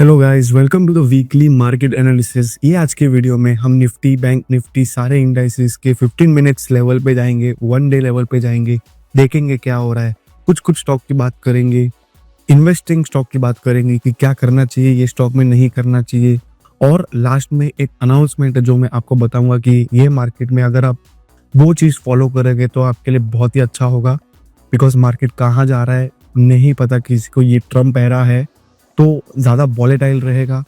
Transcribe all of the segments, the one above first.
Hello guys, welcome to the weekly market analysis. ये आज के वीडियो में हम निफ्टी, बैंक निफ्टी, सारे इंडाइसेस के 15 मिनट्स लेवल पे जाएंगे, वन डे लेवल पे जाएंगे, देखेंगे क्या हो रहा है। कुछ स्टॉक की बात करेंगे, इन्वेस्टिंग स्टॉक की बात करेंगे कि क्या करना चाहिए, ये स्टॉक में नहीं करना चाहिए। और लास्ट में एक अनाउंसमेंट है जो मैं आपको बताऊंगा कि ये मार्केट में अगर आप वो चीज़ फॉलो करेंगे तो आपके लिए बहुत ही अच्छा होगा। बिकॉज मार्केट कहाँ जा रहा है नहीं पता किसी को। ये ट्रम्प एरा है तो ज़्यादा वॉलेटाइल रहेगा,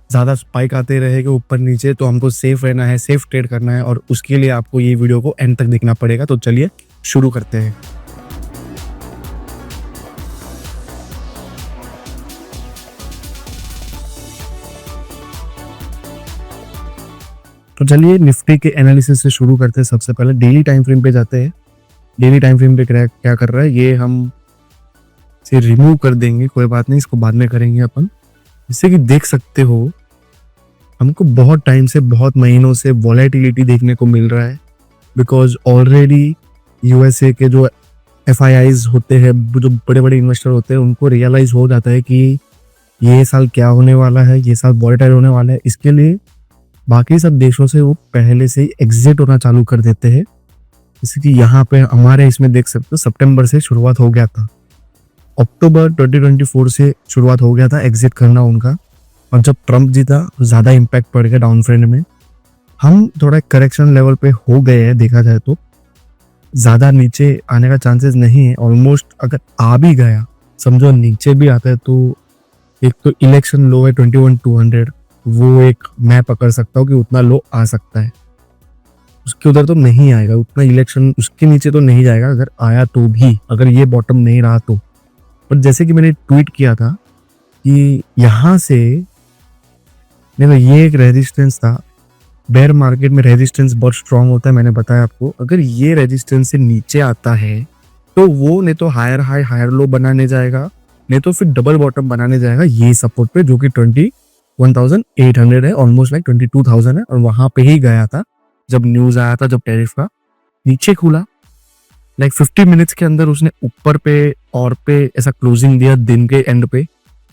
ज़्यादा स्पाइक आते रहेगा ऊपर नीचे, तो हमको सेफ रहना है, सेफ ट्रेड करना है, और उसके लिए आपको ये वीडियो को एंड तक देखना पड़ेगा। तो चलिए शुरू करते हैं। तो चलिए निफ्टी के एनालिसिस से शुरू करते हैं। सबसे पहले डेली टाइम फ्रेम पे जाते हैं। डेली टाइम फ्रेम पे क्या कर रहा है, ये हम से रिमूव कर देंगे, कोई बात नहीं, इसको बाद में करेंगे अपन। जैसे कि देख सकते हो हमको बहुत टाइम से, बहुत महीनों से वॉलेटिलिटी देखने को मिल रहा है। बिकॉज ऑलरेडी यूएसए के जो एफआईआईज होते हैं, जो बड़े बड़े इन्वेस्टर होते हैं, उनको रियलाइज हो जाता है कि ये साल क्या होने वाला है, ये साल वॉलेटाइल होने वाला है। इसके लिए बाकी सब देशों से वो पहले से ही एग्जिट होना चालू कर देते हैं। जैसे कि यहाँ पे हमारे इसमें देख सकते हो सितंबर से शुरुआत हो गया था, अक्टूबर 2024 से शुरुआत हो गया था एग्जिट करना उनका। और जब ट्रम्प जीता ज़्यादा इम्पैक्ट पड़ गया डाउन ट्रेंड में। हम थोड़ा करेक्शन लेवल पे हो गए हैं, देखा जाए तो ज़्यादा नीचे आने का चांसेस नहीं है। ऑलमोस्ट अगर आ भी गया, समझो नीचे भी आता है, तो एक तो इलेक्शन लो है 21,200, वो एक मैं पकड़ सकता हूँ कि उतना लो आ सकता है। उसके उधर तो नहीं आएगा उतना, इलेक्शन उसके नीचे तो नहीं जाएगा। अगर आया तो भी, अगर ये बॉटम नहीं रहा तो। पर जैसे कि मैंने ट्वीट किया था कि यहाँ से देखो, ये एक रेजिस्टेंस था। बेयर मार्केट में रेजिस्टेंस बहुत स्ट्रांग होता है, मैंने बताया आपको। अगर ये रेजिस्टेंस से नीचे आता है तो वो नहीं तो हायर हाई हायर लो बनाने जाएगा, नहीं तो फिर डबल बॉटम बनाने जाएगा ये सपोर्ट पे, जो कि 21,800 है, ऑलमोस्ट लाइक 22,000 है। और वहां पे ही गया था जब न्यूज आया था, जब टैरिफ का। नीचे खुला लाइक 50 मिनट्स के अंदर, उसने ऊपर पे और पे ऐसा क्लोजिंग दिया दिन के एंड पे।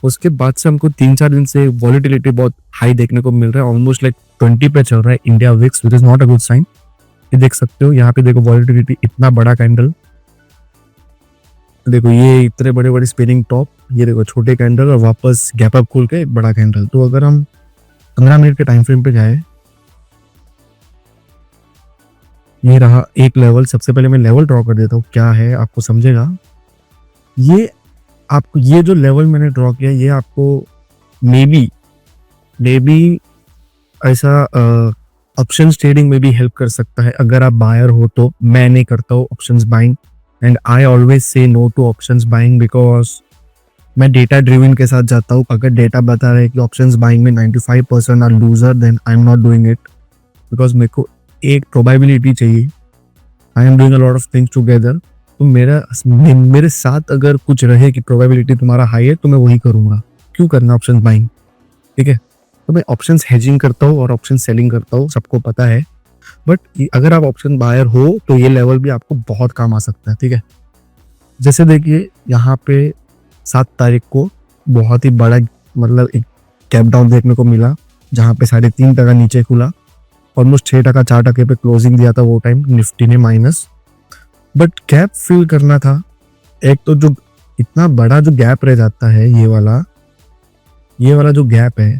उसके बाद से हमको 3-4 दिन से वॉलेटिलिटी बहुत हाई देखने को मिल रहा है, ऑलमोस्ट लाइक 20 पे चल रहा है India VIX, which is not a good sign. ये देख सकते हो यहाँ पे, देखो वॉलेटिलिटी, इतना बड़ा कैंडल, देखो ये इतने बड़े बड़े स्पिनिंग टॉप, ये देखो छोटे कैंडल, और वापस गैप अप खुल के एक बड़ा कैंडल। तो अगर हम 15 मिनट के टाइम फ्रेम पे जाए, ये रहा एक लेवल। सबसे पहले मैं लेवल ड्रॉ कर देता हूँ, क्या है आपको समझेगा। ये आपको, ये जो लेवल मैंने ड्रॉ किया, ये आपको मे बी ऐसा ऑप्शंस ट्रेडिंग में भी हेल्प कर सकता है अगर आप बायर हो तो। मैं नहीं करता हूँ options buying, and I always say no to options buying, because मैं डेटा ड्रिवन के साथ जाता हूँ। अगर डेटा बता रहे कि ऑप्शंस बाइंग में 95% are loser, then I am not doing it. Because मेरे को एक प्रोबेबिलिटी चाहिए। I am doing a lot of things together, तो मेरे साथ अगर कुछ रहे कि प्रोबेबिलिटी तुम्हारा हाई है, तो मैं वही करूंगा। क्यों करना ऑप्शंस बाइंग, ठीक है। तो मैं ऑप्शंस हेजिंग करता हूँ और ऑप्शन सेलिंग करता हूँ, सबको पता है। बट अगर आप ऑप्शन बायर हो तो ये लेवल भी आपको बहुत काम आ सकता है, ठीक है। जैसे देखिए यहाँ पे 7 तारीख को बहुत ही बड़ा, मतलब एक कैप डाउन देखने को मिला, जहाँ पे 3.5% नीचे खुला, ऑलमोस्ट 6%, 4% पे क्लोजिंग दिया था वो टाइम निफ्टी ने माइनस। बट गैप फिल करना था। एक तो जो इतना बड़ा जो गैप रह जाता है, ये वाला जो गैप है,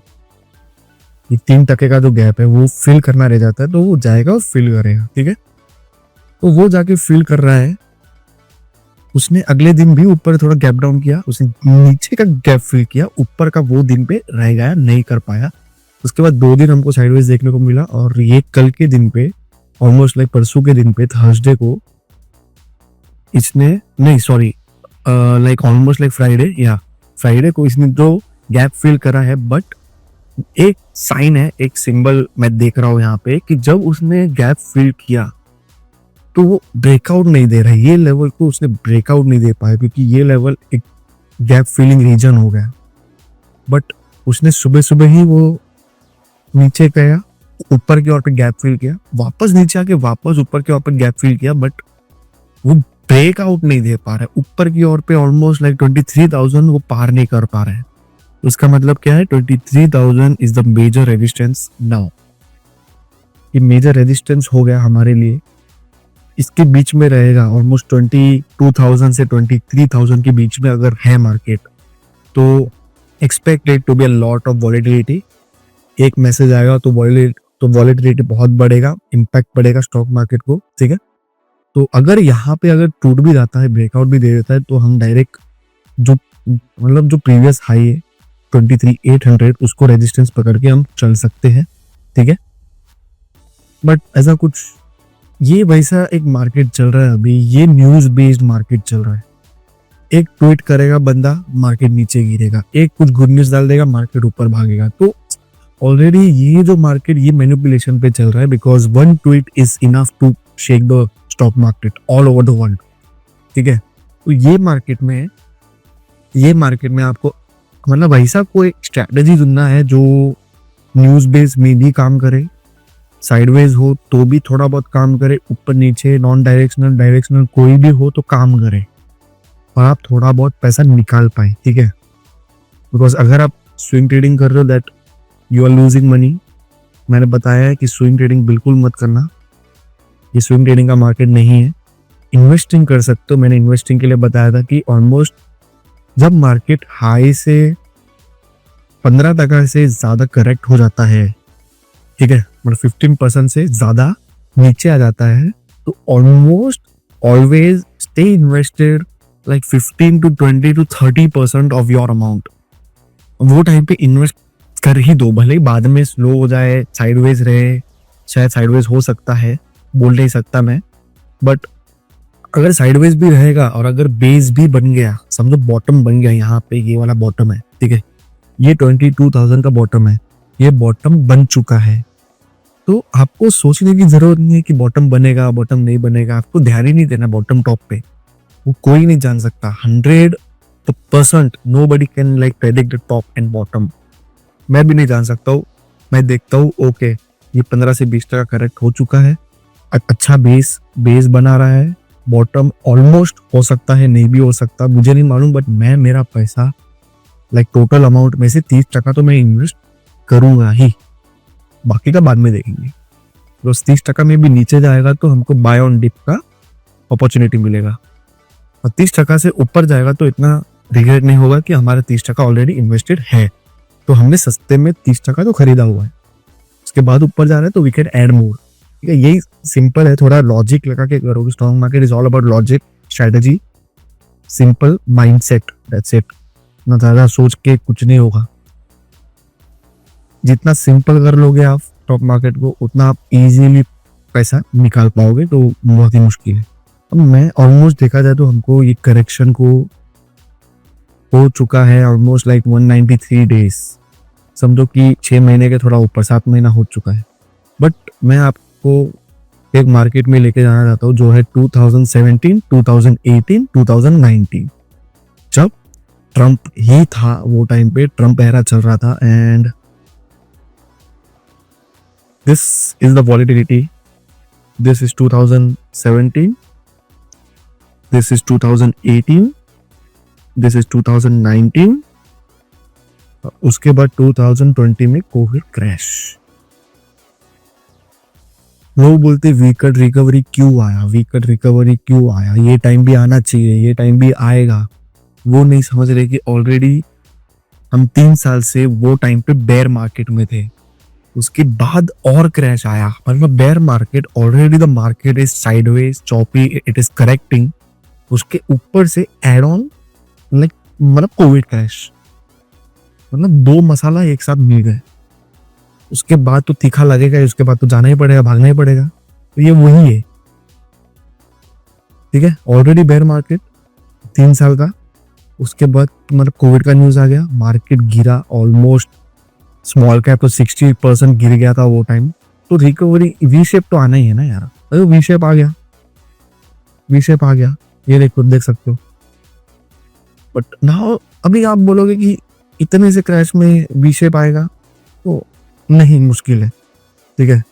ये 3% का जो गैप है, वो फिल करना रह जाता है, तो वो जाएगा और फिल करेगा, ठीक है। तो वो जाके फिल कर रहा है। उसने अगले दिन भी ऊपर थोड़ा गैप डाउन किया, उसने नीचे का गैप फिल किया, ऊपर का वो दिन पे रह गया, नहीं कर पाया। उसके बाद 2 दिन हमको साइडवेज देखने को मिला, और ये कल के दिन पे, ऑलमोस्ट लाइक परसों के दिन पे, थर्सडे को, इसने नहीं sorry like almost like Friday को इसने जो गैप फिल करा है। बट एक साइन है, एक सिंबल मैं देख रहा हूँ यहाँ पे, कि जब उसने गैप फिल किया तो वो ब्रेकआउट नहीं दे रहा है। ये लेवल को उसने ब्रेकआउट नहीं दे पाया, क्योंकि ये लेवल एक गैप फिलिंग रीजन हो गया। बट उसने सुबह सुबह ही वो नीचे गया, ऊपर की ओर पे गैप फिल किया, वापस नीचे आके वापस ऊपर की ओर पे गैप फिल किया, बट वो ब्रेकआउट नहीं दे पा रहा है ऊपर की ओर पे। ऑलमोस्ट लाइक 23,000 वो पार नहीं कर पा रहे हैं। उसका मतलब क्या है, 23,000 is the major resistance now. ये मेजर रेजिस्टेंस हो गया हमारे लिए। इसके बीच में रहेगा ऑलमोस्ट 22,000 से 23,000 के बीच में अगर है मार्केट, तो expect it to be a lot of volatility. एक मैसेज आएगा तो वॉलेटिलिटी बहुत बढ़ेगा, इम्पैक्ट बढ़ेगा स्टॉक मार्केट को, ठीक है। तो अगर यहाँ पे अगर टूट भी जाता है, ब्रेकआउट भी दे देता है, तो हम डायरेक्ट जो प्रीवियस हाई है 23,800 उसको रेजिस्टेंस पकड़ के हम चल सकते हैं, ठीक है। बट ऐसा कुछ, ये वैसा एक मार्केट चल रहा है अभी, ये न्यूज बेस्ड मार्केट चल रहा है। एक ट्वीट करेगा बंदा, मार्केट नीचे गिरेगा, एक कुछ गुड न्यूज डाल देगा, मार्केट ऊपर भागेगा। तो ऑलरेडी ये जो मार्केट ये मैनिपुलेशन पे चल रहा है, because one tweet is enough to shake the stock market all over the world, ठीक है। तो ये मार्केट में आपको मतलब वैसा कोई स्ट्रैटेजी चुनना है जो न्यूज बेस में भी काम करे, साइडवेज हो तो भी थोड़ा बहुत काम करे, ऊपर नीचे नॉन डायरेक्शनल डायरेक्शनल कोई भी हो तो काम करे और आप थोड़ा बहुत पैसा निकाल पाए, ठीक है। बिकॉज अगर आप स्विंग ट्रेडिंग कर रहे हो, that you are losing money. मैंने बताया है कि स्विंग ट्रेडिंग बिल्कुल मत करना, ये स्विंग ट्रेडिंग का मार्केट नहीं है। इन्वेस्टिंग कर सकते हो, मैंने इन्वेस्टिंग के लिए बताया था कि ऑलमोस्ट जब मार्केट हाई से 15% से ज्यादा करेक्ट हो जाता है, ठीक है, मतलब 15% से ज्यादा नीचे आ जाता है, तो almost always stay invested like 15 to 20 to 30% of your amount. वो टाइम पे इन्वेस्ट कर ही दो, भले ही बाद में स्लो हो जाए, साइडवेज रहे, शायद साइडवेज हो सकता है, बोल नहीं सकता मैं, बट अगर साइडवेज भी रहेगा और अगर बेस भी बन गया, समझो बॉटम बन गया, यहाँ पे ये वाला बॉटम है, ठीक है, ये 22,000 का बॉटम है, ये बॉटम बन चुका है, तो आपको सोचने की जरूरत नहीं है कि बॉटम बनेगा बॉटम नहीं बनेगा, आपको ध्यान ही नहीं देना बॉटम टॉप पे, वो कोई नहीं जान सकता 100%। Nobody can like predict the top and bottom. मैं भी नहीं जान सकता हूँ, मैं देखता हूँ ओके ये 15 से 20% करेक्ट हो चुका है, अच्छा बेस बना रहा है, बॉटम ऑलमोस्ट हो सकता है, नहीं भी हो सकता, मुझे नहीं मालूम, बट मैं मेरा पैसा लाइक टोटल अमाउंट में से 30% तो मैं इन्वेस्ट करूंगा ही, बाकी का बाद में देखेंगे। तो 30% में भी नीचे जाएगा तो हमको बाय ऑन डिप का अपॉर्चुनिटी मिलेगा, और 30% से ऊपर जाएगा तो इतना रिग्रेट नहीं होगा कि हमारा 30% ऑलरेडी इन्वेस्टेड है, तो हमने सस्ते में 30% तो खरीदा हुआ है, उसके बाद ऊपर जा रहा है तो वी कैन ऐड मोर, ठीक है। यही सिंपल है, थोड़ा लॉजिक लगा के करोगे। Stock market is all about logic, strategy, simple mindset, that's it. ना ज्यादा सोच के कुछ नहीं होगा। जितना सिंपल कर लोगे आप स्टॉक मार्केट को, उतना आप इजीली पैसा निकाल पाओगे, तो बहुत ही मुश्किल है। अब मैं ऑलमोस्ट देखा जाए तो हमको ये करेक्शन को हो चुका है ऑलमोस्ट लाइक 193 डेज, समझो कि 6 महीने के थोड़ा ऊपर, 7 महीना हो चुका है। बट मैं आपको एक मार्केट में लेके जाना चाहता हूँ जो है 2017, 2018, 2019, जब ट्रम्प ही था, वो टाइम पे ट्रम्प एरा चल रहा था, and this is the volatility. This is 2017, this is 2018, this is 2019, उसके बाद 2020 में कोविड क्रैश। लोग बोलते वीकट रिकवरी क्यों आया, ये टाइम भी आना चाहिए, ये टाइम भी आएगा। वो नहीं समझ रहे कि ऑलरेडी हम 3 साल से वो टाइम पे बेयर मार्केट में थे, उसके बाद और क्रैश आया, मतलब bear market, already the market is sideways, choppy, it is correcting, उसके ऊपर से एड ऑन लाइक मतलब कोविड क्रैश, मतलब 2 मसाला एक साथ मिल गए। उसके बाद तो तीखा लगेगा, उसके बाद तो जाना ही पड़ेगा, भागना ही पड़ेगा, तो ये वही है, ठीक है। ऑलरेडी बेयर मार्केट 3 साल का, उसके बाद मतलब कोविड का न्यूज आ गया, मार्केट गिरा ऑलमोस्ट, स्मॉल कैप तो 60% गिर गया था वो टाइम, तो रिकवरी वी शेप तो आना ही है ना यार। अरे वी शेप आ गया, ये देखो, देख सकते हो। बट नाउ अभी आप बोलोगे कि इतने से क्रैश में वी शेप आएगा, तो नहीं, मुश्किल है, ठीक है।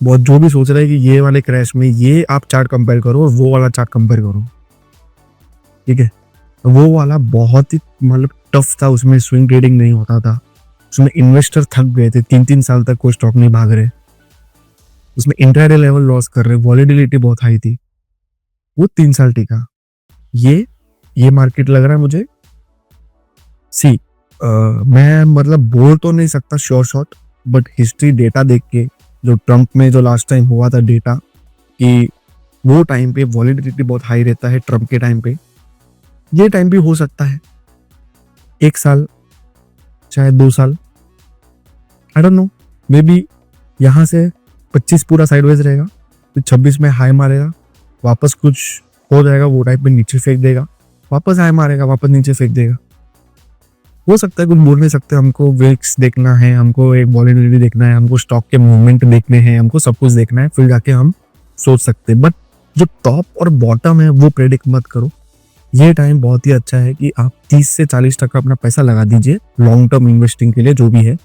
बहुत जो भी सोच रहे हैं कि ये वाले क्रैश में ये आप चार्ट कंपेयर करो और वो वाला चार्ट कंपेयर करो, ठीक है, वो वाला बहुत ही मतलब टफ था, उसमें स्विंग ट्रेडिंग नहीं होता था, उसमें इन्वेस्टर थक गए थे, 3-3 साल तक कोई स्टॉक नहीं भाग रहे, उसमें इंट्राडे लेवल लॉस कर रहे, वॉलेटिलिटी बहुत हाई थी, वो 3 साल टिका। ये मार्केट लग रहा है मुझे सी मैं मतलब बोल तो नहीं सकता sure shot, but history data देख के, जो ट्रम्प में जो लास्ट टाइम हुआ था डेटा कि वो टाइम पे वॉलेटिलिटी बहुत हाई रहता है ट्रम्प के टाइम पे, ये टाइम भी हो सकता है 1 साल, शायद 2 साल, I don't know, may be यहाँ से 25 पूरा साइडवेज रहेगा, फिर 26 में हाई मारेगा, वापस कुछ हो जाएगा, वो टाइप में नीचे फेंक देगा, वापस हाई मारेगा, वापस नीचे फेंक देगा। हो सकता है, कुछ बोल नहीं सकते, हमको विक्स देखना है, हमको एक वॉलेटिलिटी देखना है, हमको स्टॉक के मूवमेंट देखने हैं, हमको सब कुछ देखना है, फिर जाके हम सोच सकते हैं। बट जो टॉप और बॉटम है वो प्रेडिक्ट मत करो। ये टाइम बहुत ही अच्छा है कि आप 30 से 40% अपना पैसा लगा दीजिए लॉन्ग टर्म इन्वेस्टिंग के लिए, जो भी है।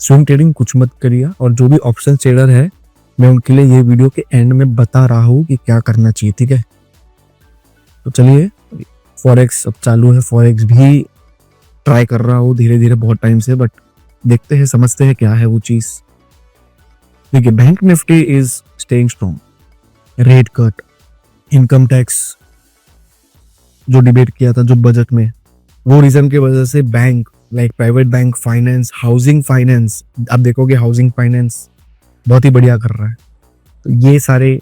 स्विंग ट्रेडिंग कुछ मत करिए, और जो भी ऑप्शन ट्रेडर है मैं उनके लिए ये वीडियो के एंड में बता रहा हूँ कि क्या करना चाहिए, ठीक है। तो चलिए, फॉरेक्स अब चालू है, फॉरेक्स भी ट्राई कर रहा हूँ धीरे धीरे बहुत टाइम से, बट देखते हैं, समझते हैं क्या है वो चीज। देखिए, bank Nifty is staying strong, rate cut, income tax जो डिबेट किया था जो बजट में, वो रीजन की वजह से bank like private bank, finance, housing finance, आप देखोगे हाउसिंग फाइनेंस बहुत ही बढ़िया कर रहा है। तो ये सारे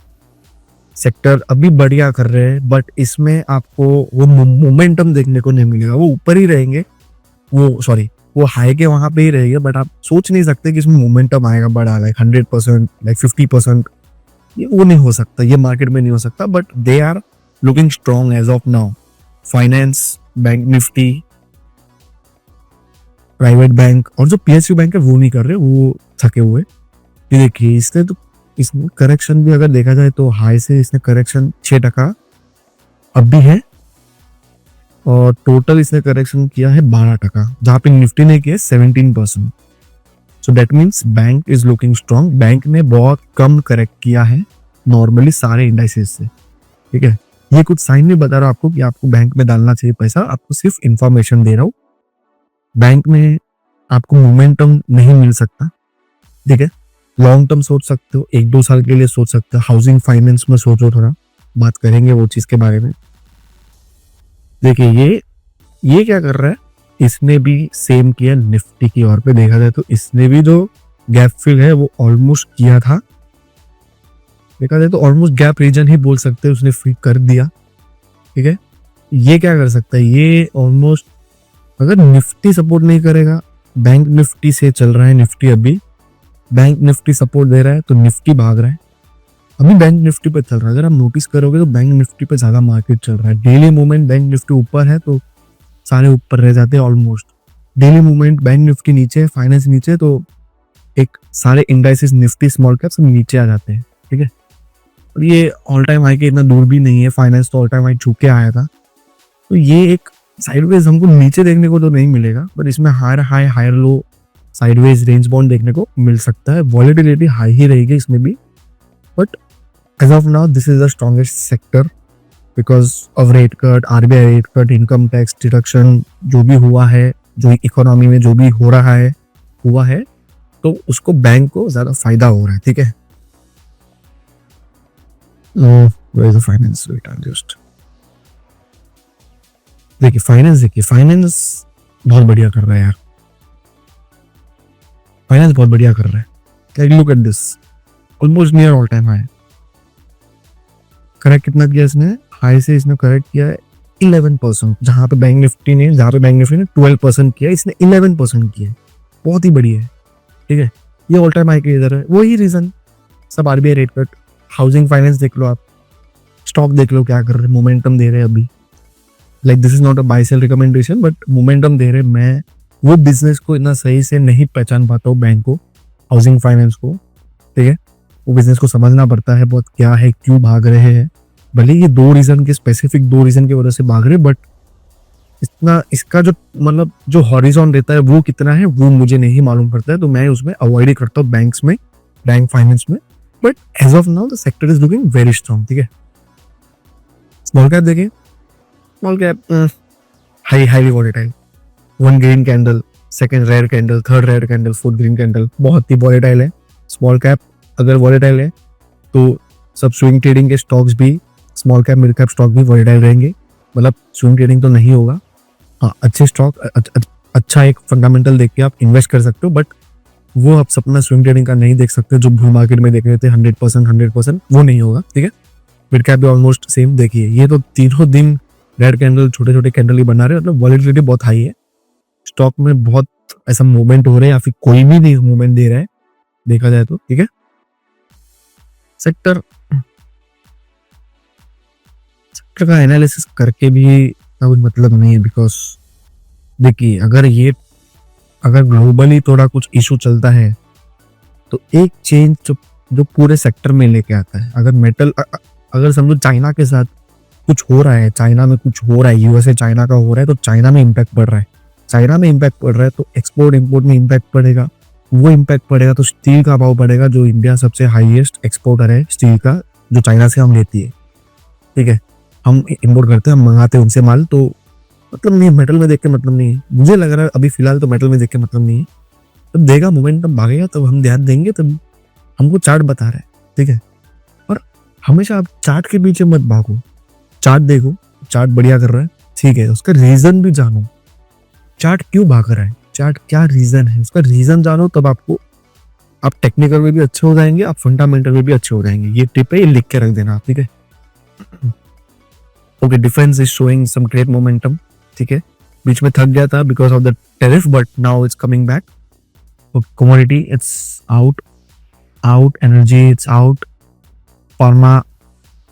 सेक्टर अभी बढ़िया कर रहे हैं, बट इसमें आपको वो मोमेंटम देखने को नहीं मिलेगा। वो ऊपर ही रहेंगे, वो हाई के वहां पे ही रहेंगे, बट आप सोच नहीं सकते कि इसमें मोमेंटम आएगा बड़ा, लाइक 100%, लाइक 50%, ये वो नहीं हो सकता, ये मार्केट में नहीं हो सकता। But they are looking strong as of now. Finance, bank Nifty, private bank और जो पीएसयू बैंक है वो नहीं कर रहे, वो थके हुए। ये देखिए, इसमें करेक्शन भी अगर देखा जाए तो हाई से इसने करेक्शन 6% अब भी है, और टोटल इसने करेक्शन किया है 12%, जहां पे निफ्टी ने किया 17%। So that means bank is looking strong. Bank ने बहुत कम करेक्ट किया है नॉर्मली सारे इंडाइसेस से, ठीक है। ये कुछ साइन नहीं बता रहा आपको कि आपको बैंक में डालना चाहिए पैसा, आपको सिर्फ इंफॉर्मेशन दे रहा हूँ। बैंक में आपको मोमेंटम नहीं मिल सकता, ठीक है। लॉन्ग टर्म सोच सकते हो, 1-2 साल के लिए सोच सकते हो। हाउसिंग फाइनेंस में सोचो, थोड़ा बात करेंगे वो चीज के बारे में। देखिए, ये क्या कर रहा है, इसने भी सेम किया निफ्टी की ओर पे देखा जाए तो, इसने भी जो गैप फिल है वो ऑलमोस्ट किया था, देखा जाए तो ऑलमोस्ट गैप रीजन ही बोल सकते हैं, उसने फिल कर दिया, ठीक है। ये क्या कर सकता है, ये ऑलमोस्ट अगर निफ्टी सपोर्ट नहीं करेगा, बैंक निफ्टी से चल रहा है निफ्टी, अभी बैंक निफ्टी सपोर्ट दे रहा है तो निफ्टी भाग रहा है, अभी बैंक निफ्टी पे चल रहा है। अगर आप नोटिस करोगे तो बैंक निफ्टी पे ज्यादा मार्केट चल रहा है। डेली मूवमेंट बैंक निफ्टी ऊपर है तो सारे ऊपर रह जाते हैं almost. Daily movement bank Nifty नीचे, फाइनेंस नीचे, तो एक सारे इंडाइसेस निफ्टी स्मॉल कैप सब नीचे आ जाते हैं, ठीक है। और ये ऑल टाइम हाई के इतना दूर भी नहीं है, फाइनेंस तो ऑल टाइम हाई छू के आया था। तो ये एक साइडवेज हमको नीचे देखने को तो नहीं मिलेगा, बट इसमें higher high higher low sideways range bound देखने को मिल सकता है। वॉलेटिलिटी हाई ही रहेगी इसमें भी, but as of now this is the strongest sector because of rate cut, RBI rate cut, income tax deduction जो भी हुआ है, जो इकोनॉमी में जो भी हो रहा है हुआ है, तो उसको बैंक को ज्यादा फायदा हो रहा है, ठीक है। फाइनेंस देखिए, फाइनेंस बहुत बढ़िया कर रहा है यार, फाइनेंस बहुत बढ़िया कर रहा है। Like look at this, almost near all time high. Correct कितना किया इसने, हाई से इसने करेक्ट किया है 11%, जहां पे बैंक निफ्टी ने 12% किया, इसने 11% किया है, बहुत ही बढ़िया है, ठीक है। ये ऑल टाइम हाई के इधर है, वही रीजन, सब RBI rate cut. Housing finance देख लो आप, स्टॉक देख लो क्या कर रहे हैं, मोमेंटम दे रहे हैं अभी। Like this is not a buy sell recommendation, but momentum दे रहे। मैं वो बिजनेस को इतना सही से नहीं पहचान पाता हूँ, बैंक को, हाउसिंग फाइनेंस को, ठीक है। वो बिजनेस को समझना पड़ता है बहुत, क्या है, क्यों भाग रहे हैं। भले ये 2 रीजन के, स्पेसिफिक 2 रीजन की वजह से भाग रहे, बट इतना इसका जो मतलब जो हॉरिजॉन रहता है वो कितना है वो मुझे नहीं मालूम पड़ता है, तो मैं उसमें अवॉइड ही करता हूँ बैंक्स में, बैंक फाइनेंस में। But as of now the sector is looking very strong, ठीक है। स्मॉल कैप देखिए, small cap highly volatile, one green candle, second red candle, third red candle, fourth green candle, बहुत ही volatile है। Small cap अगर volatile है तो सब स्विंग ट्रेडिंग के स्टॉक्स भी, small cap mid cap stock भी वॉलेटाइल रहेंगे। मतलब स्विंग ट्रेडिंग तो नहीं होगा, हाँ अच्छे स्टॉक अच्छा एक फंडामेंटल देख के आप इन्वेस्ट कर सकते हो, बट वो आप सपना स्विंग ट्रेडिंग का नहीं देख सकते जो बुल मार्केट में देख रहे थे 100%, वो नहीं होगा, ठीक है। मिड कैप भी ऑलमोस्ट सेम। देखिए ये तो तीनों दिन रेड कैंडल, छोटे छोटे कैंडल ही बना रहे हैं, मतलब वॉलेटिलिटी बहुत हाई है स्टॉक में, बहुत ऐसा मूवमेंट हो रहा है या फिर कोई भी नहीं मूवमेंट दे रहा है देखा जाए तो, ठीक है। सेक्टर का एनालिसिस करके भी कुछ मतलब नहीं है, बिकॉज देखिए अगर ग्लोबली थोड़ा कुछ इशू चलता है तो एक चेंज जो पूरे सेक्टर में लेके आता है। अगर मेटल अगर समझो चाइना के साथ कुछ हो रहा है, चाइना में कुछ हो रहा है, यूएसए चाइना का हो रहा है, तो चाइना में इम्पैक्ट पड़ रहा है, चाइना में इम्पैक्ट पड़ रहा है तो एक्सपोर्ट इम्पोर्ट में इम्पैक्ट पड़ेगा, वो इम्पैक्ट पड़ेगा तो स्टील का भाव बढ़ेगा, जो इंडिया सबसे हाईएस्ट एक्सपोर्टर है स्टील का, जो चाइना से हम लेती है, ठीक है। हम इम्पोर्ट करते हैं, हम मंगाते हैं उनसे माल, तो मतलब नहीं है मेटल में देख के मतलब नहीं है, मुझे लग रहा है अभी फिलहाल तो मेटल में देख के मतलब नहीं है। तब देगा मोमेंटम भागेगा तब हम ध्यान देंगे, तब हमको चार्ट बता रहा है, ठीक है। और हमेशा आप चार्ट के पीछे मत भागो, चार्ट देखो, चार्ट बढ़िया कर रहा है, ठीक है, उसका रीजन भी जानो, चार्ट क्यों भाग रहा है, चार्ट क्या रीजन है, उसका रीजन जानो, तब आप टेक्निकल में भी अच्छे हो जाएंगे, आप फंडामेंटल में भी अच्छे हो जाएंगे। ये टिप है, ये लिख के रख देना, ठीक है। Okay, defence is showing some great momentum, ठीक है, बीच में थक गया था because of the tariff, but now it's coming back. Commodity it's out, energy it's out, pharma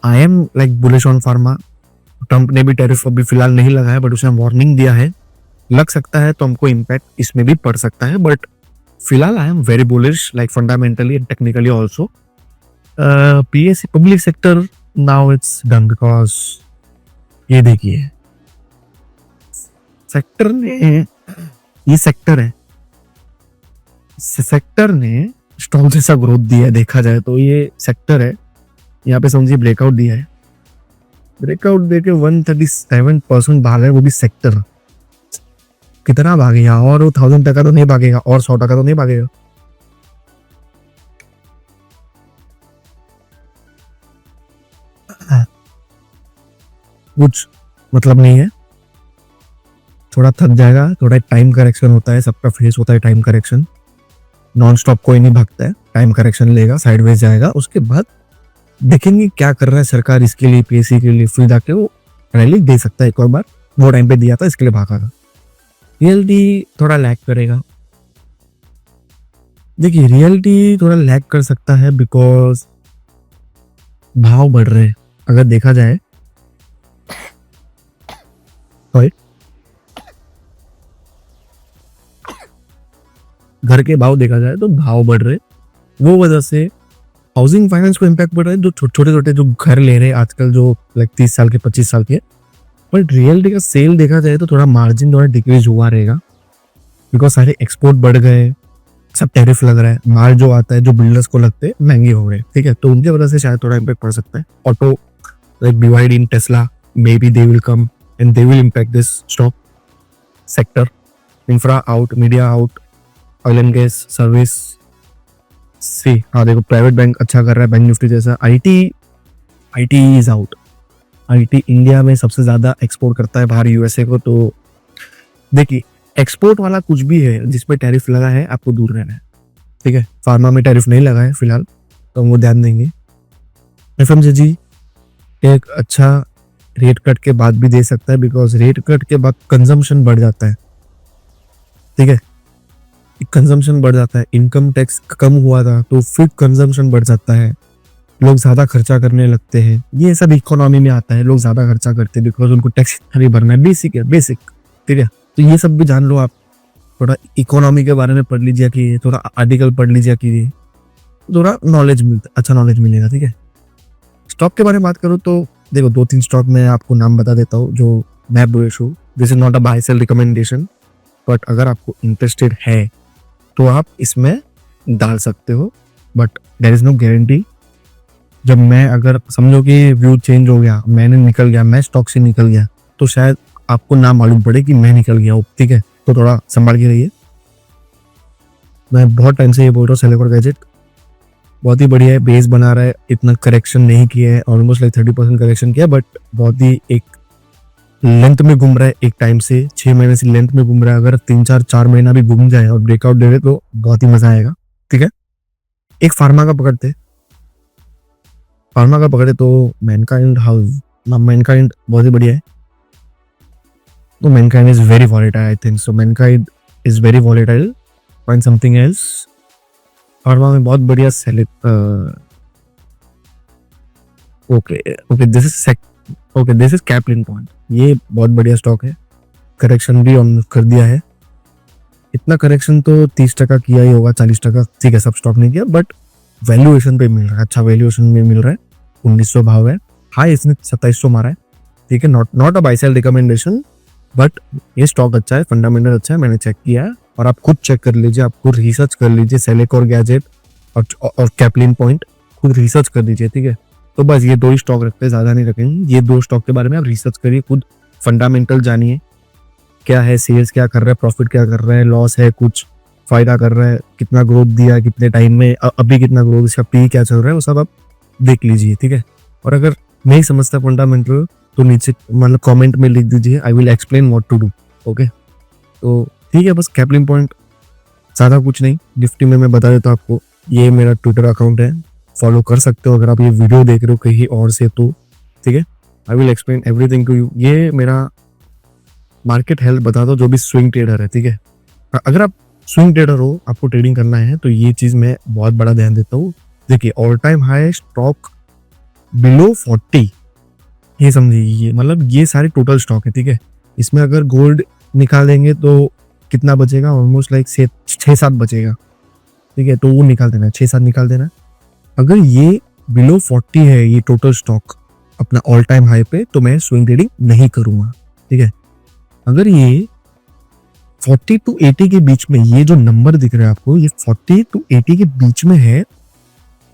I am like bullish on pharma. Trump ने भी टेरिफ अभी फिलहाल नहीं लगाया, बट उसने वार्निंग दिया है, लग सकता है तो हमको इम्पैक्ट इसमें भी पड़ सकता है, बट फिलहाल I am very bullish like fundamentally and technically also. PSC public sector now it's done, because ये देखिए सेक्टर ने, ये सेक्टर है, सेक्टर ने स्ट्रॉन्ग जैसा ग्रोथ दिया है देखा जाए तो, ये सेक्टर है, यहाँ पे समझिए ब्रेकआउट दिया है, ब्रेकआउट देके 137% भाग है, वो भी सेक्टर। कितना भागेगा, और 1000 टका तो नहीं भागेगा, और 100 टका तो नहीं भागेगा। कुछ मतलब नहीं है, थोड़ा थक जाएगा, थोड़ा टाइम करेक्शन होता है, सबका फेस होता है टाइम करेक्शन, नॉन स्टॉप कोई नहीं भागता है, टाइम करेक्शन लेगा, साइडवेज जाएगा, उसके बाद देखेंगे क्या कर रहा है सरकार इसके लिए, पीएससी के लिए, फिर जाके वो रैली दे सकता है। एक और बार वो टाइम पे दिया था इसके लिए भागा। रियलिटी थोड़ा लैग करेगा, देखिए रियलिटी थोड़ा लैग कर सकता है बिकॉज भाव बढ़ रहे हैं, अगर देखा जाए घर के भाव देखा जाए तो भाव बढ़ रहे, वो वजह से हाउसिंग फाइनेंस को इम्पैक्ट पड़ रहा है, जो छोटे छोटे जो घर ले रहे हैं आजकल, जो लाइक 30 साल के 25 साल के, बट रियलिटी का सेल देखा जाए तो थोड़ा मार्जिन थोड़ा डिक्रीज हुआ रहेगा, बिकॉज सारे एक्सपोर्ट बढ़ गए, सब टैरिफ लग रहा है, माल जो आता है जो बिल्डर्स को लगते हैं महंगे हो गए, ठीक है, तो उनकी वजह से शायद थोड़ा इम्पैक्ट पड़ सकता है। Auto like BYD in Tesla, may be they will come and they will impact this stock sector. Infra out, media out, oil and gas, service सी, हाँ देखो प्राइवेट बैंक अच्छा कर रहा है, बैंक निफ्टी जैसा। IT is out, IT India में सबसे ज्यादा एक्सपोर्ट करता है बाहर यूएसए को, तो देखिए एक्सपोर्ट वाला कुछ भी है जिसपे टैरिफ लगा है आपको दूर रहना है, ठीक है। फार्मा में टैरिफ नहीं लगा है फिलहाल, तो हम वो ध्यान देंगे। एफएमसीजी एक अच्छा रेट कट के बाद भी दे सकता है, बिकॉज रेट कट के बाद कंजम्पशन बढ़ जाता है, ठीक है, कंजम्पशन बढ़ जाता है, इनकम टैक्स कम हुआ था तो फिर कंजम्पशन बढ़ जाता है, लोग ज्यादा खर्चा करने लगते हैं, ये सब इकोनॉमी में आता है, लोग ज्यादा खर्चा करते हैं बिकॉज उनको टैक्स नहीं भरना है, बेसिक है, बेसिक, ठीक है। तो ये सब भी जान लो आप, थोड़ा इकोनॉमी के बारे में पढ़ लीजिए कि थोड़ा आर्टिकल पढ़ लीजिए कि थोड़ा नॉलेज मिलता, अच्छा नॉलेज मिलेगा, ठीक है। स्टॉक के बारे में बात करूँ तो देखो 2-3 स्टॉक में आपको नाम बता देता हूँ जो मैं बुलिश हूँ, this is not a buy sell recommendation, but अगर आपको इंटरेस्टेड है तो आप इसमें डाल सकते हो, but there is no guarantee. जब मैं अगर समझो कि व्यू चेंज हो गया, मैंने निकल गया, मैं स्टॉक से निकल गया, तो शायद आपको ना मालूम पड़े कि मैं निकल गया हूँ, ठीक है। तो थोड़ा संभाल के रहिए। मैं बहुत टाइम से ये बोल रहा हूँ, सेलेकॉर गैजेट बहुत ही बढ़िया है, बेस बना रहा है, इतना करेक्शन नहीं किया है, ऑलमोस्ट लाइक 30% करेक्शन किया, बट बहुत ही एक लेंथ में घूम रहा है। एक टाइम से 6 महीने से लेंथ में घूम रहा है। अगर 3-4 महीना भी घूम जाए और ब्रेकआउट दे दे तो बहुत ही मजा आएगा। ठीक है, एक फार्मा का पकड़ते, फार्मा का पकड़े तो मैनकाइंड हाउस, मैनकाइंड बहुत ही बढ़िया है। तो Mankind is very volatile, I think so Mankind is very volatile. Find something else. Pharma में बहुत बढ़िया select, okay this is Caplin point. ये बहुत बढ़िया स्टॉक है, करेक्शन भी ऑन कर दिया है। इतना करेक्शन तो 30% किया ही होगा, 40%। ठीक है, सब स्टॉक नहीं किया, बट वैल्यूएशन पे मिल रहा है, अच्छा वैल्यूएशन में मिल रहा है। 1900 भाव है, हाई इसने 2700 मारा है। ठीक है, not a buy sell recommendation, but ये स्टॉक अच्छा है, फंडामेंटल अच्छा है, मैंने चेक किया है। और आप खुद चेक कर लीजिए, आप खुद रिसर्च कर लीजिए, सेलेकॉर गैजेट और कैप्लिन पॉइंट खुद रिसर्च कर लीजिए। ठीक है, तो बस ये 2 ही स्टॉक रखते हैं, ज्यादा नहीं रखेंगे। ये 2 स्टॉक के बारे में आप रिसर्च करिए, खुद फंडामेंटल जानिए, क्या है सेल्स, क्या कर रहा है, प्रॉफिट क्या कर रहा है, लॉस है, कुछ फायदा कर रहा है, कितना ग्रोथ दिया है, कितने टाइम में, अभी कितना ग्रोथ, इसका पी क्या चल रहा है, वो सब आप देख लीजिए। ठीक है, और अगर नहीं समझता फंडामेंटल तो नीचे मतलब कमेंट में लिख दीजिए, I will explain what to do. Okay, तो ठीक है, बस कैप्लिन पॉइंट, ज़्यादा कुछ नहीं। निफ्टी में मैं बता देता हूँ आपको, ये मेरा ट्विटर अकाउंट है, फॉलो कर सकते हो अगर आप ये वीडियो देख रहे हो कहीं और से तो। ठीक है, I will explain everything to you. ये मेरा मार्केट हेल्थ बता दो जो भी स्विंग ट्रेडर है। ठीक है, अगर आप स्विंग ट्रेडर हो, आपको ट्रेडिंग करना है, तो ये चीज़ मैं बहुत बड़ा ध्यान देता हूँ। देखिए, all time high stock below 40, ये समझिए, मतलब ये सारे टोटल स्टॉक है। ठीक है, इसमें अगर गोल्ड निकालेंगे तो कितना बचेगा, ऑलमोस्ट लाइक 6-7 बचेगा। ठीक है, तो वो निकाल देना, 6-7 निकाल देना। अगर ये बिलो 40 है ये टोटल स्टॉक अपना ऑल टाइम हाई पे, तो मैं स्विंग ट्रेडिंग नहीं करूंगा। ठीक है, अगर ये 40 to 80 के बीच में, ये जो नंबर दिख रहा है आपको, ये 40 to 80 के बीच में है,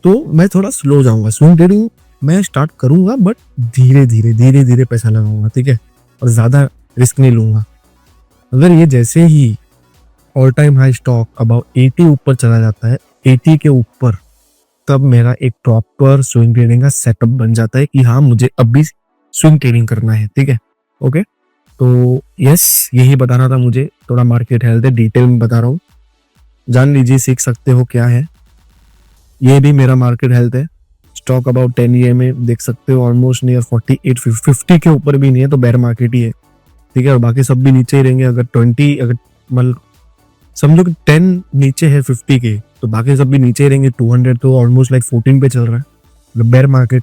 तो मैं थोड़ा स्लो जाऊंगा। स्विंग ट्रेडिंग मैं स्टार्ट करूंगा, बट धीरे धीरे पैसा लगाऊंगा। ठीक है, और ज्यादा रिस्क नहीं लूंगा। अगर ये जैसे ही all time high stock about 80 ऊपर चला जाता है, 80 के ऊपर, तब मेरा एक प्रॉपर स्विंग ट्रेडिंग का सेटअप बन जाता है कि हाँ, मुझे अभी स्विंग ट्रेडिंग करना है। ठीक है, ओके, तो यस, यही बताना था मुझे। थोड़ा मार्केट हेल्थ है, डिटेल में बता रहा हूँ, जान लीजिए, सीख सकते हो क्या है। ये भी मेरा मार्केट हेल्थ है। स्टॉक अबाउट 10 ईयर में देख सकते हो, ऑलमोस्ट नियर 48-50 के ऊपर भी नहीं है, तो बेयर मार्केट ही है। ठीक है, और बाकी सब भी नीचे ही रहेंगे। अगर 20, अगर मतलब समझो कि 10 नीचे है 50 के, तो बाकी सब भी नीचे ही रहेंगे। 200 तो ऑलमोस्ट लाइक 14 पे चल रहा है, मतलब बेयर मार्केट।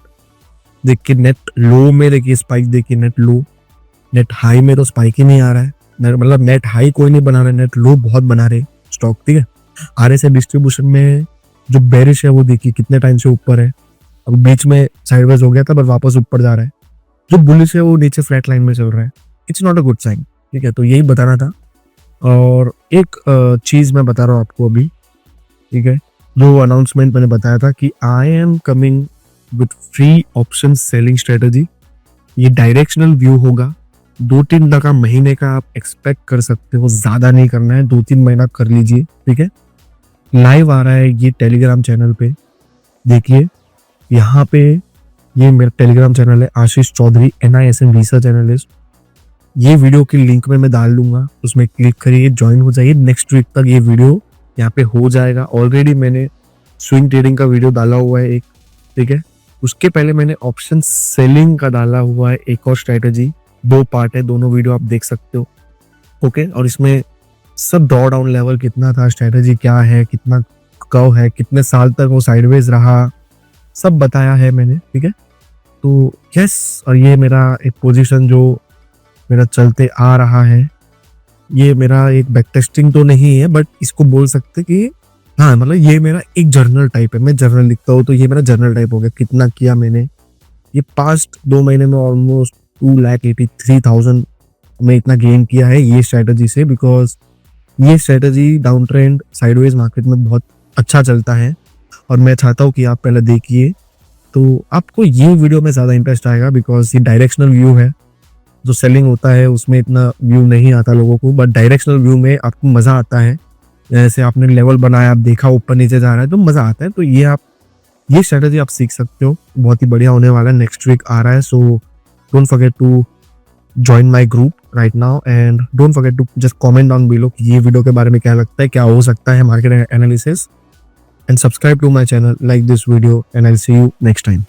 देखिए नेट लो में, देखिए स्पाइक, देखिए नेट लो, नेट हाई में तो स्पाइक ही नहीं आ रहा है, मतलब नेट हाई कोई नहीं बना रहा है, नेट लो बहुत बना रहे स्टॉक। ठीक है, RSI डिस्ट्रीब्यूशन में जो बेरिश है वो देखिए कितने टाइम से ऊपर है, अब बीच में साइडवेज हो गया था, पर वापस ऊपर जा रहा है। जो बुलिश है वो नीचे फ्लैट लाइन में चल रहा है, it's not a good sign. ठीक है, तो यही बताना था। और एक चीज मैं बता रहा हूँ आपको अभी। ठीक है, जो अनाउंसमेंट मैंने बताया था कि I am coming with free option selling strategy, ये डायरेक्शनल व्यू होगा। 2-3 का महीने का आप एक्सपेक्ट कर सकते हो, ज्यादा नहीं करना है, 2-3 महीना कर लीजिए। ठीक है, लाइव आ रहा है ये टेलीग्राम चैनल पे, देखिए यहाँ पे, ये मेरा टेलीग्राम चैनल है, Ashish Chaudhary NISM research analyst. ये वीडियो की लिंक में मैं डाल दूंगा, उसमें क्लिक करिए, ज्वाइन हो जाइए। नेक्स्ट वीक तक ये वीडियो यहाँ पे हो जाएगा। ऑलरेडी मैंने स्विंग ट्रेडिंग का वीडियो डाला हुआ है एक। ठीक है, उसके पहले मैंने ऑप्शन सेलिंग का डाला हुआ है एक और स्ट्रेटेजी, 2 पार्ट है, दोनों वीडियो आप देख सकते हो। ओके, और इसमें सब ड्रॉ डाउन लेवल कितना था, स्ट्रेटेजी क्या है, कितना कव है, कितने साल तक वो साइडवेज रहा, सब बताया है मैंने। ठीक है, तो यस, और ये मेरा एक पोजीशन जो मेरा चलते आ रहा है, ये मेरा एक बैक टेस्टिंग तो नहीं है, बट इसको बोल सकते कि हाँ, मतलब ये मेरा एक जर्नल टाइप है। मैं जर्नल लिखता हूँ, तो ये मेरा जर्नल टाइप हो गया। कितना किया मैंने, ये पास्ट 2 महीने में ऑलमोस्ट 2,83,000 में इतना गेन किया है ये स्ट्रेटजी से, बिकॉज ये strategy down trend sideways market में बहुत अच्छा चलता है। और मैं चाहता हूँ कि आप पहले देखिए, तो आपको ये वीडियो में ज़्यादा इंटरेस्ट आएगा, बिकॉज ये डायरेक्शनल व्यू है। जो सेलिंग होता है उसमें इतना व्यू नहीं आता लोगों को, बट डायरेक्शनल व्यू में आपको मज़ा आता है। जैसे आपने लेवल बनाया, आप देखा ऊपर नीचे जा रहा है तो मज़ा आता है। तो ये स्ट्रेटजी आप सीख सकते हो, बहुत ही बढ़िया होने वाला है। नेक्स्ट वीक आ रहा है, so don't forget to join my group right now and don't forget to just comment down below कि ये वीडियो के बारे में क्या लगता है, क्या हो सकता है market analysis, and subscribe to my channel, like this video, and I will see you next time.